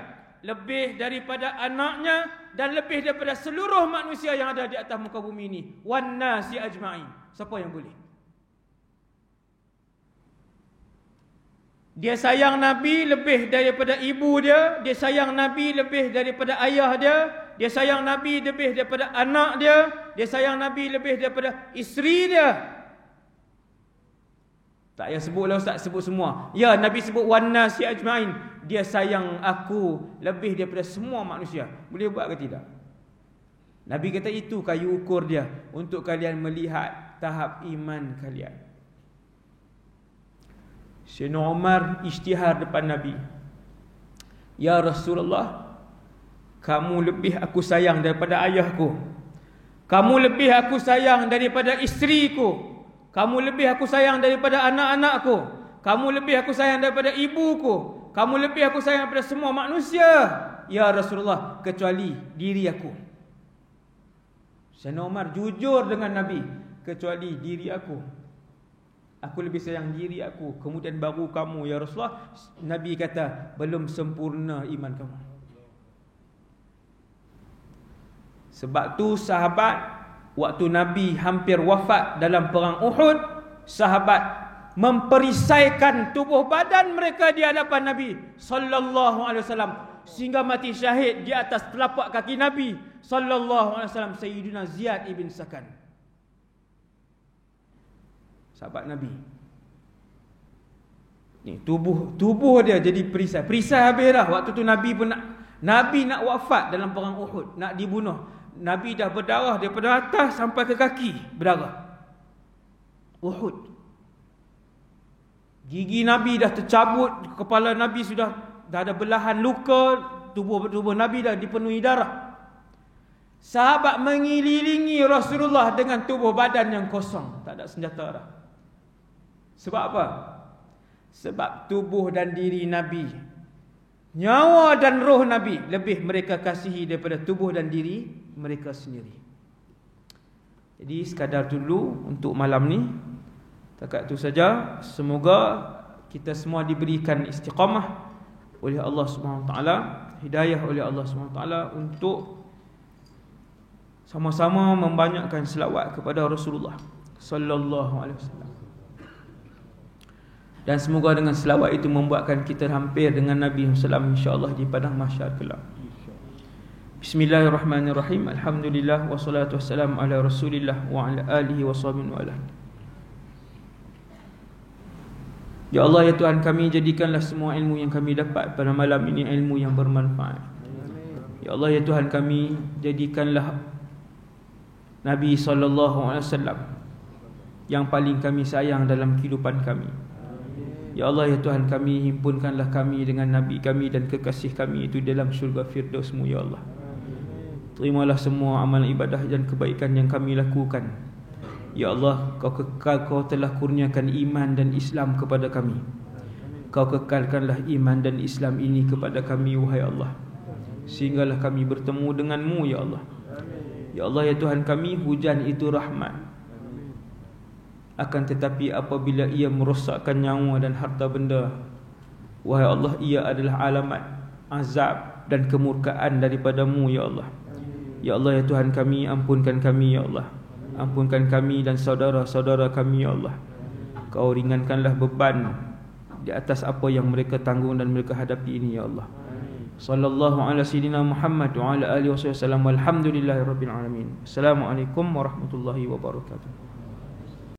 [SPEAKER 1] lebih daripada anaknya, dan lebih daripada seluruh manusia yang ada di atas muka bumi ini. Wan nasi ajma'in. Siapa yang boleh? Dia sayang Nabi lebih daripada ibu dia, dia sayang Nabi lebih daripada ayah dia, dia sayang Nabi lebih daripada anak dia sayang Nabi lebih daripada isteri dia. Tak payah sebutlah Ustaz, sebut semua. Ya, Nabi sebut wan nasi ajmain. Dia sayang aku lebih daripada semua manusia. Boleh buat ke tidak? Nabi kata itu kayu ukur dia untuk kalian melihat tahap iman kalian. Sayyidina Umar isytihar depan Nabi. Ya Rasulullah, kamu lebih aku sayang daripada ayahku. Kamu lebih aku sayang daripada isteriku. Kamu lebih aku sayang daripada anak-anakku. Kamu lebih aku sayang daripada ibuku. Kamu lebih aku sayang daripada semua manusia. Ya Rasulullah, kecuali diri aku. Sayyidina Umar jujur dengan Nabi, kecuali diri aku. Aku lebih sayang diri aku, kemudian baru kamu ya Rasulullah. Nabi kata, belum sempurna iman kamu. Sebab tu sahabat, waktu Nabi hampir wafat dalam perang Uhud, sahabat memperisaikan tubuh badan mereka di hadapan Nabi sallallahu alaihi wasallam sehingga mati syahid di atas telapak kaki Nabi sallallahu alaihi wasallam, Sayyidina Ziyad ibn Sakan. Sahabat Nabi ni, tubuh dia jadi perisai. Perisai habis dah. Waktu tu Nabi pun Nabi nak wafat dalam perang Uhud, nak dibunuh. Nabi dah berdarah daripada atas sampai ke kaki, berdarah. Uhud. Gigi Nabi dah tercabut, kepala Nabi dah ada belahan luka, tubuh Nabi dah dipenuhi darah. Sahabat mengelilingi Rasulullah dengan tubuh badan yang kosong, tak ada senjata dah. Sebab apa? Sebab tubuh dan diri Nabi, nyawa dan roh Nabi lebih mereka kasihi daripada tubuh dan diri mereka sendiri. Jadi sekadar dulu untuk malam ni, takat itu saja. Semoga kita semua diberikan istiqamah oleh Allah SWT, hidayah oleh Allah SWT untuk sama-sama membanyakkan selawat kepada Rasulullah sallallahu alaihi wasallam. Dan semoga dengan selawat itu membuatkan kita hampir dengan Nabi SAW insya-Allah di padang mahsyar kelak. Bismillahirrahmanirrahim. Alhamdulillah wassalatu wassalamu ala Rasulillah wa ala alihi washabbihi wa ala. Ya Allah, ya Tuhan kami, jadikanlah semua ilmu yang kami dapat pada malam ini ilmu yang bermanfaat. Ya Allah, ya Tuhan kami, jadikanlah Nabi SAW yang paling kami sayang dalam kehidupan kami. Ya Allah, ya Tuhan kami, himpunkanlah kami dengan Nabi kami dan kekasih kami itu dalam syurga Firdaus-Mu ya Allah. Terimalah semua amalan ibadah dan kebaikan yang kami lakukan. Ya Allah, Kau kekal, Kau telah kurniakan iman dan Islam kepada kami. Kau kekalkanlah iman dan Islam ini kepada kami wahai Allah, sehinggalah kami bertemu dengan-Mu ya Allah. Ya Allah, ya Tuhan kami, hujan itu rahmat. Akan tetapi apabila ia merosakkan nyawa dan harta benda, wahai Allah, ia adalah alamat azab dan kemurkaan daripada-Mu ya Allah. Ya Allah ya Tuhan kami, ampunkan kami ya Allah. Ampunkan kami dan saudara-saudara kami ya Allah. Kau ringankanlah beban di atas apa yang mereka tanggung dan mereka hadapi ini ya Allah. Sallallahu ala sayyidina Muhammad wa ala alihi wasallam. Walhamdulillahirabbil alamin. Assalamualaikum warahmatullahi wabarakatuh.